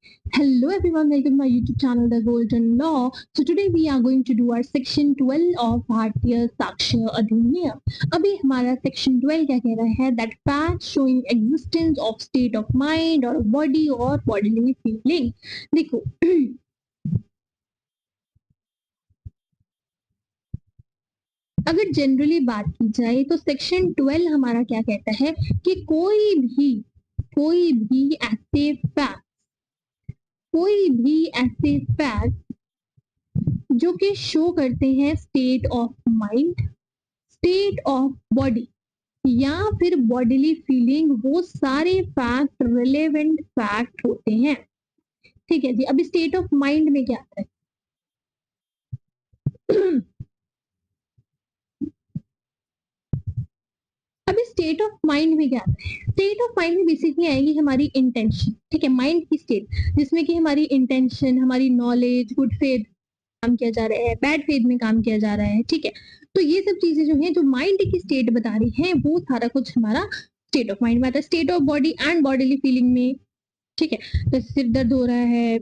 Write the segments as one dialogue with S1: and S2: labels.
S1: Hello everyone, welcome to my YouTube channel The Golden Law. So today we are going to do our section 12 of भारतीय साक्ष्य अधिनियम. अभी हमारा section 12 क्या कह रहा है? That facts showing existence of state of mind or body or bodily feeling. देखो अगर जनरली बात की जाए तो सेक्शन 12 हमारा क्या कहता है कि कोई भी ऐसे फैक्ट जो कि शो करते हैं state of mind, state of body या फिर बॉडीली फीलिंग, वो सारे फैक्ट रिलेवेंट फैक्ट होते हैं. ठीक है जी. अभी स्टेट ऑफ माइंड में क्या आता है? अभी स्टेट ऑफ माइंड में क्या आता है? स्टेट ऑफ माइंड में बेसिकली आएगी हमारी इंटेंशन. ठीक है, माइंड की स्टेट जिसमें कि हमारी इंटेंशन, हमारी नॉलेज, गुड फेथ काम किया जा रहा है, बैड फेथ में काम किया जा रहा है. ठीक है, तो ये सब चीजें जो है जो माइंड की स्टेट बता रही है वो सारा कुछ हमारा स्टेट ऑफ माइंड में आता है. State of body and bodily feeling में, ठीक है, जैसे सिर दर्द हो रहा है,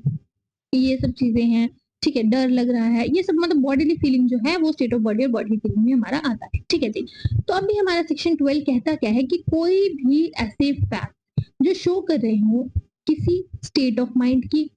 S1: ये सब चीजें हैं. ठीक है, डर लग रहा है, ये सब मतलब बॉडीली फीलिंग जो है वो स्टेट ऑफ बॉडी और बॉडीली फीलिंग में हमारा आता है. ठीक है जी. तो अभी हमारा सेक्शन 12 कहता क्या है कि कोई भी ऐसे फैक्ट जो शो कर रहे हो किसी स्टेट ऑफ माइंड की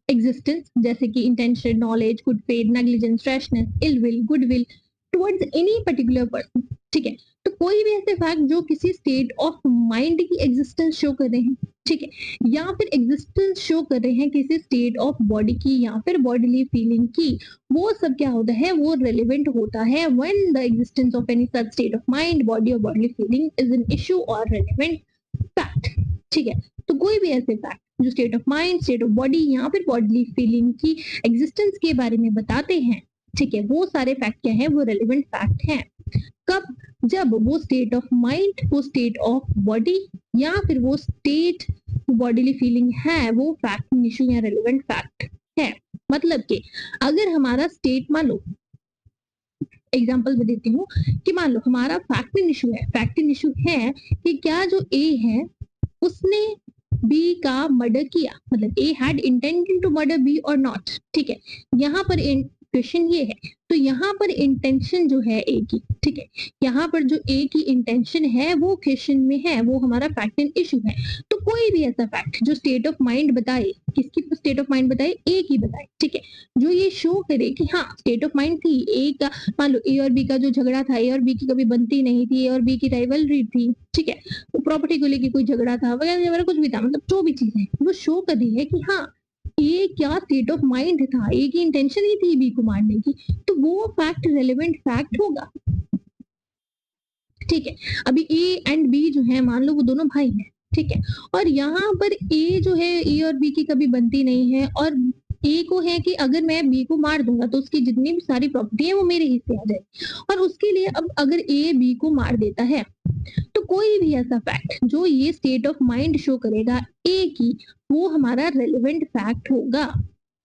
S1: एग्जिस्टेंस, जैसे कि intention, knowledge, good faith, negligence, rashness, ill will, good will towards any particular person. ठीक है, तो कोई भी ऐसे फैक्ट जो किसी स्टेट ऑफ माइंड की एग्जिस्टेंस शो कर रहे हैं, ठीक है, या फिर एग्जिस्टेंस शो कर रहे हैं किसी स्टेट ऑफ बॉडी की या फिर बॉडीली फीलिंग की, वो सब क्या होता है? वो रेलिवेंट होता है when the existence of any such state of mind, body और bodily feeling is an issue और रेलिवेंट फैक्ट. ठीक है, तो कोई भी ऐसे फैक्ट जो state of mind, state of body या फिर बॉडीली फीलिंग की एग्जिस्टेंस के बारे में बताते हैं, ठीक है, वो सारे फैक्ट क्या है? वो रेलिवेंट फैक्ट हैं. कब? जब वो स्टेट ऑफ माइंड, वो स्टेट ऑफ बॉडी या फिर वो स्टेट बॉडीली फीलिंग है वो फैक्ट इशू या रेलिवेंट फैक्ट है. मतलब कि अगर हमारा स्टेट, मान लो एग्जांपल में देती हूँ कि मान लो हमारा फैक्ट इशू है कि क्या जो ए है उसने बी का मर्डर किया, मतलब A had intention to murder B और नॉट. ठीक है, यहाँ पर क्वेश्चन ये है, तो यहाँ पर इंटेंशन जो है ए की, ठीक है, यहाँ पर जो ए की इंटेंशन है वो क्वेश्चन में है, वो हमारा फैक्ट एंड इशू है. तो कोई भी ऐसा फैक्ट जो स्टेट ऑफ माइंड बताए, किसकी स्टेट ऑफ माइंड बताए? ए की बताए. ठीक है, जो ये शो करे कि हाँ स्टेट ऑफ माइंड थी ए का, मान लो ए और बी का जो झगड़ा था, ए और बी की कभी बनती नहीं थी, ए और बी की राइवलरी थी. ठीक है, प्रॉपर्टी को लेके कोई झगड़ा था वगैरह वगैरह, कुछ भी था, मतलब जो भी चीज है वो शो कर रही है कि हाँ ये क्या स्टेट ऑफ माइंड था, ए की इंटेंशन ही थी बी को मारने की, तो वो फैक्ट रेलेवेंट फैक्ट होगा. ठीक है, अभी ए एंड बी जो है, मान लो वो दोनों भाई हैं, ठीक है, और यहाँ पर ए जो है, ए और बी की कभी बनती नहीं है, और ए को है कि अगर मैं बी को मार दूंगा तो उसकी जितनी भी सारी प्रॉपर्टी है वो मेरे हिस्से आ जाएगी, और उसके लिए अब अगर ए बी को मार देता है तो कोई भी ऐसा फैक्ट जो ये स्टेट ऑफ माइंड शो करेगा ए की, वो हमारा रेलेवेंट फैक्ट होगा.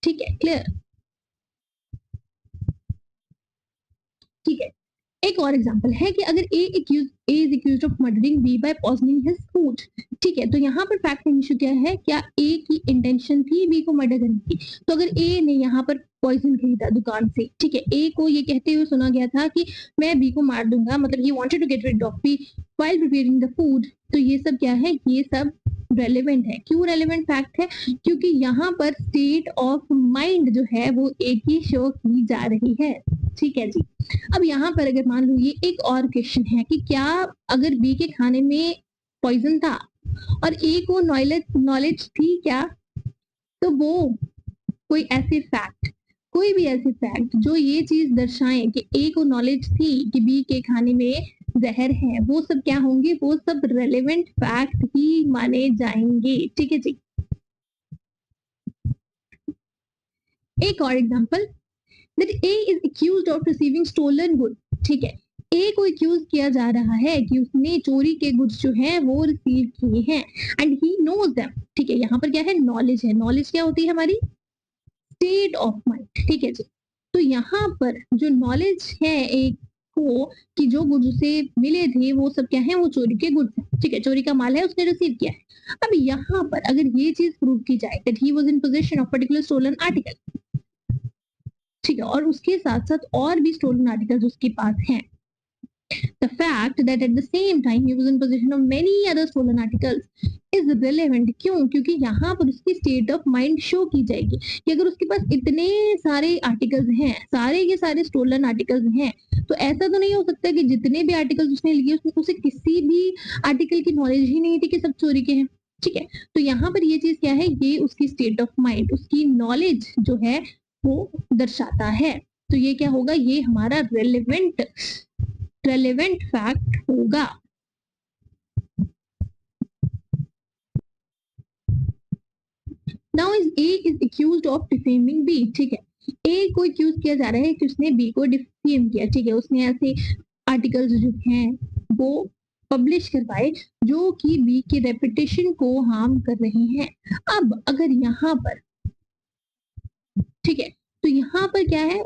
S1: ठीक है, क्लियर? ठीक है, एक और एग्जांपल है कि अगर A is accused of murdering B by poisoning his food. ठीक है, तो यहाँ पर फैक्ट इशू क्या है? क्या ए की इंटेंशन थी बी को मर्डर करने की? तो अगर ए ने यहाँ पर पॉइजन खरीदा दुकान से, ठीक है, ए को ये कहते हुए सुना गया था कि मैं बी को मार दूंगा, मतलब he wanted to get rid of B while preparing the food. तो ये सब क्या है? ये सब रेलेवेंट है. क्यों रेलेवेंट फैक्ट है? क्योंकि यहाँ पर स्टेट ऑफ माइंड जो है वो एक ही शो की जा रही है. ठीक है जी. अब यहाँ पर अगर मान लो ये एक और क्वेश्चन है कि क्या अगर बी के खाने में पॉइजन था और ए को नॉलेज थी क्या, तो वो कोई भी ऐसे फैक्ट जो ये चीज दर्शाएं कि ए को नॉलेज थी कि बी के खाने में जहर है, वो सब क्या होंगे? वो सब रेलेवेंट फैक्ट ही माने जाएंगे. ठीक है जी. एक और example, that A is accused of receiving stolen goods. ठीक है, ए को एक्यूज किया जा रहा है कि उसने चोरी के गुड्स जो है वो रिसीव किए हैं, एंड ही नोज देम. ठीक है, यहाँ पर क्या है? नॉलेज है. नॉलेज क्या होती है? हमारी स्टेट ऑफ माइंड. ठीक है जी. तो यहाँ पर जो नॉलेज है एक को कि जो गुड्स उसे मिले थे वो सब क्या है, वो चोरी के गुड्स हैं, ठीक है, चोरी का माल है, उसने रिसीव किया है। अब यहाँ पर अगर ये चीज प्रूव की जाए that he was in position of particular stolen article, ठीक है, और उसके साथ साथ और भी स्टोलन आर्टिकल्स उसके पास हैं, the fact that at the same time he was in possession of many other stolen articles is relevant। क्यों? क्योंकि यहाँ पर उसकी स्टेट ऑफ माइंड शो की जाएगी कि अगर उसके पास इतने सारे आर्टिकल्स हैं, सारे के सारे स्टोलन आर्टिकल्स हैं, तो ऐसा तो नहीं हो सकता कि जितने भी आर्टिकल्स उसने लिए उसे किसी भी आर्टिकल की नॉलेज ही नहीं थी कि सब चोरी के हैं, ठीक है। तो यहाँ पर ये चीज क्या है, ये उसकी स्टेट ऑफ माइंड, उसकी नॉलेज जो है वो दर्शाता है। तो ये क्या होगा, ये हमारा रेलेवेंट फैक्ट होगा। Now is A is accused of defaming B, ठीक है, ए को एक्यूज किया जा रहा है कि उसने बी को डिफेम किया, ठीक है, उसने ऐसे आर्टिकल्स जो हैं वो पब्लिश करवाए जो कि बी की रेपुटेशन को हार्म कर रहे हैं। अब अगर यहाँ पर, ठीक है, तो यहाँ पर क्या है,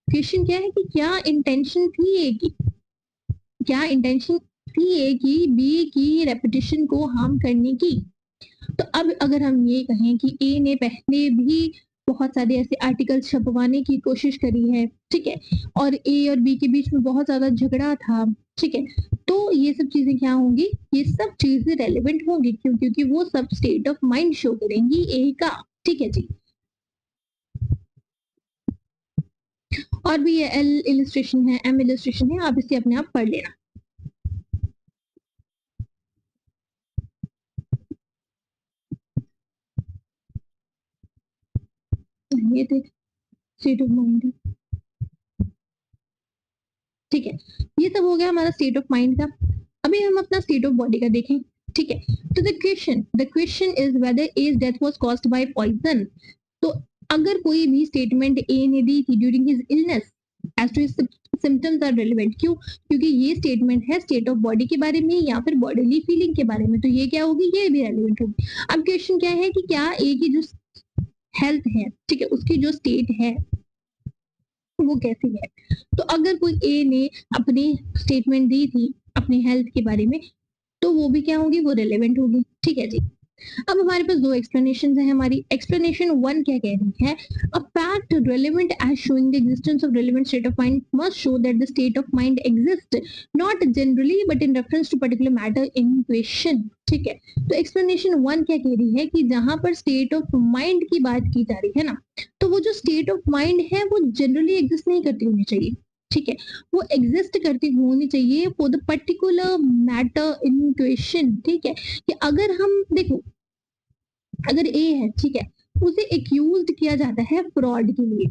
S1: क्वेश्चन क्या है कि क्या इंटेंशन थी ए की, क्या इंटेंशन थी ए की बी की रेपुटेशन को हार्म करने की। तो अब अगर हम ये कहें कि ए ने पहले भी बहुत सारे ऐसे आर्टिकल छपवाने की कोशिश करी है, ठीक है, और ए और बी के बीच में बहुत ज्यादा झगड़ा था, ठीक है, तो ये सब चीजें क्या होंगी, ये सब चीजें रेलेवेंट होंगी, क्यों? क्योंकि वो सब स्टेट ऑफ माइंड शो करेंगी ए का, ठीक है जी। और भी ये एल इलिस्ट्रेशन है, एम इलिस्ट्रेशन है, आप इसे अपने आप पढ़ लेना। ये थे स्टेट ऑफ माइंड, ठीक है, ये सब हो गया हमारा स्टेट ऑफ माइंड का। अभी हम अपना स्टेट ऑफ बॉडी का देखें, ठीक है। तो the question is whether A's death was caused by poison. तो अगर कोई भी स्टेटमेंट ए ने दी थी during his illness as to his symptoms are relevant, क्यों? क्योंकि ये स्टेटमेंट है स्टेट ऑफ बॉडी के बारे में या फिर बॉडीली फीलिंग के बारे में, तो ये क्या होगी, ये भी रेलेवेंट होगी। अब क्वेश्चन क्या है कि क्या ए की जो हेल्थ है, ठीक है, उसकी जो स्टेट है वो कैसी है। तो अगर कोई ए ने अपनी स्टेटमेंट दी थी अपनी हेल्थ के बारे में, तो वो भी क्या होगी, वो रेलेवेंट होगी, ठीक है जी। अब हमारे पास दो एक्सप्लेनेशन है। हमारी एक्सप्लेनेशन वन क्या कह रही है, a fact relevant as showing the existence of relevant state of mind must show that the state of mind exist not generally but in reference to particular matter in question, ठीक है। तो explanation one क्या कह रही है कि जहां पर स्टेट ऑफ माइंड की बात की जा रही है ना, तो वो जो स्टेट ऑफ माइंड है वो जनरली एग्जिस्ट नहीं करती होनी चाहिए, ठीक है, वो एग्जिस्ट करती होनी चाहिए for the particular matter in question, ठीक है। कि अगर हम देखो, अगर ए है, ठीक है, उसे एक्यूज किया जाता है फ्रॉड के लिए,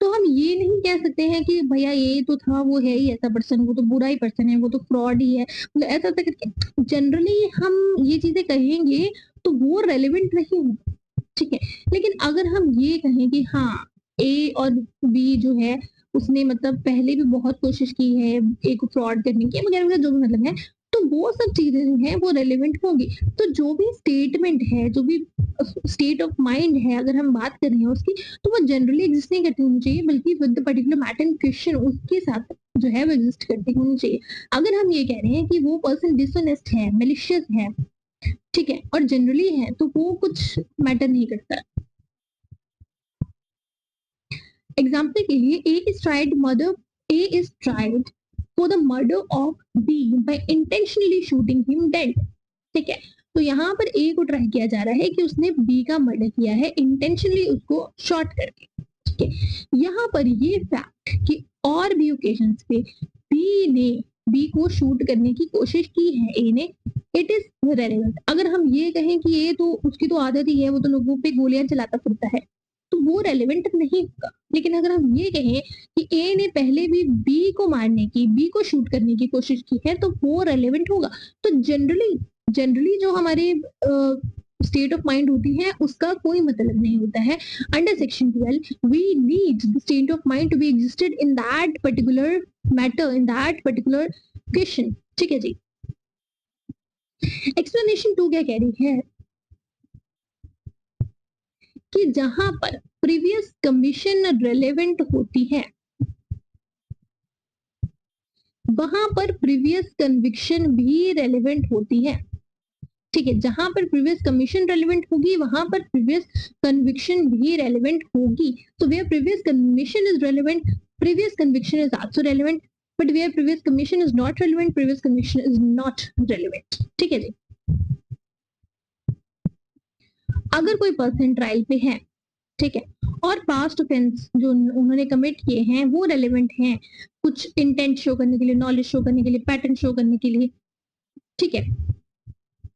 S1: तो हम ये नहीं कह सकते हैं कि भैया ये तो था, वो है ही ऐसा पर्सन, वो तो बुरा ही पर्सन है, वो तो फ्रॉड ही है, मतलब ऐसा करके जनरली हम ये चीजें कहेंगे तो वो रेलेवेंट नहीं होगा, ठीक है। लेकिन अगर हम ये कहें कि हाँ ए और बी जो है उसने मतलब पहले भी बहुत कोशिश की है ए को फ्रॉड करने की वगैरह वगैरह, जो भी मतलब है, तो वो सब चीजें जो है वो रेलेवेंट होगी। तो जो भी स्टेटमेंट है, जो भी स्टेट ऑफ माइंड है, अगर हम बात कर रहे हैं उसकी, तो वो जनरली एग्जिस्ट नहीं करती होनी चाहिए, बल्कि with the particular matter in question उसके साथ जो है वो एग्जिस्ट करती होनी चाहिए। अगर हम ये कह रहे हैं कि वो पर्सन डिसऑनेस्ट है, मेलिशियस है, ठीक है, और जनरली है, तो वो कुछ मैटर नहीं करता। एग्जाम्पल के लिए A is tried for the murder of B by intentionally shooting him dead, ठीक है। तो यहाँ पर ए को ट्राई किया जा रहा है कि उसने बी का मर्डर किया है इंटेंशनली उसको शॉट करके, ठीक है। यहाँ पर ये फैक्ट कि और भी ओकेजन्स पे बी ने बी को शूट करने की कोशिश की है ए ने, इट इज रेलेवेंट। अगर हम ये कहें कि ये तो उसकी तो आदत ही है, वो तो लोगों पे गोलियां चलाता फिरता है, तो वो रेलेवेंट नहीं होगा। लेकिन अगर हम ये कहें कि ए ने पहले भी बी को मारने की, बी को शूट करने की कोशिश की है, तो वो रेलेवेंट होगा। तो जनरली जो हमारे स्टेट ऑफ माइंड होती है उसका कोई मतलब नहीं होता है। Under section 12 we need the state of mind to be existed in that particular matter, in that particular question, ठीक है जी। एक्सप्लेनेशन 2 क्या कह रही है कि जहां पर प्रीवियस कमीशन रेलेवेंट होती है, वहां पर प्रीवियस कन्विक्शन भी रेलेवेंट होती है। ठीक है, जहां पर प्रीवियस कमीशन रेलेवेंट होगी वहां पर प्रीवियस कन्विक्शन भी रेलेवेंट होगी। तो where previous commission is relevant, previous conviction is also relevant, but where previous commission is not relevant, previous conviction is not relevant। ठीक है जी। अगर कोई पर्सन ट्रायल पे है, ठीक है, और पास्ट ऑफेंस जो उन्होंने कमिट किए हैं वो रेलेवेंट हैं कुछ इंटेंट शो करने के लिए, नॉलेज शो करने के लिए, पैटर्न शो करने के लिए, ठीक है,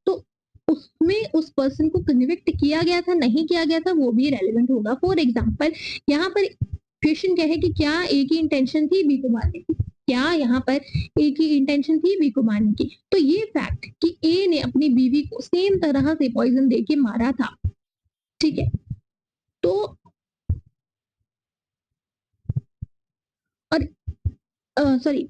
S1: तो उसमें उस पर्सन को कन्विक्ट किया गया था नहीं किया गया था वो भी रेलेवेंट होगा। फॉर एग्जाम्पल यहाँ पर क्वेश्चन क्या है कि क्या ए की इंटेंशन थी बी को मारने की, क्या यहाँ पर ए की इंटेंशन थी बी को मारने की, तो ये फैक्ट कि ए ने अपनी बीवी को सेम तरह से पॉइजन देके मारा था, ठीक है, तो और सॉरी,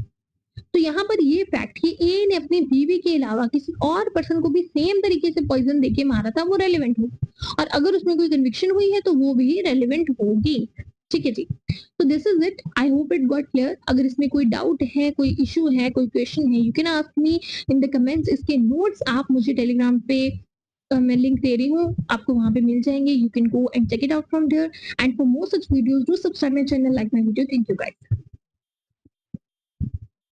S1: तो यहाँ पर ये फैक्ट कि ए ने अपनी बीवी के अलावा किसी और पर्सन को भी सेम तरीके से पॉइजन देके मारा था वो रेलेवेंट होगा, और अगर उसमें कोई कन्विक्शन हुई है तो वो भी रेलेवेंट होगी। ठीक है जी, तो this is it, I hope it got clear. अगर इसमें कोई डाउट है, कोई इशू है, कोई क्वेश्चन है, you can ask me in the comments. इसके नोट्स आप मुझे टेलीग्राम पे मैं लिंक दे रही हूँ, आपको वहां पे मिल जाएंगे, you can go and check it out from there, and for more such videos do subscribe my channel, like my video. Thank you guys.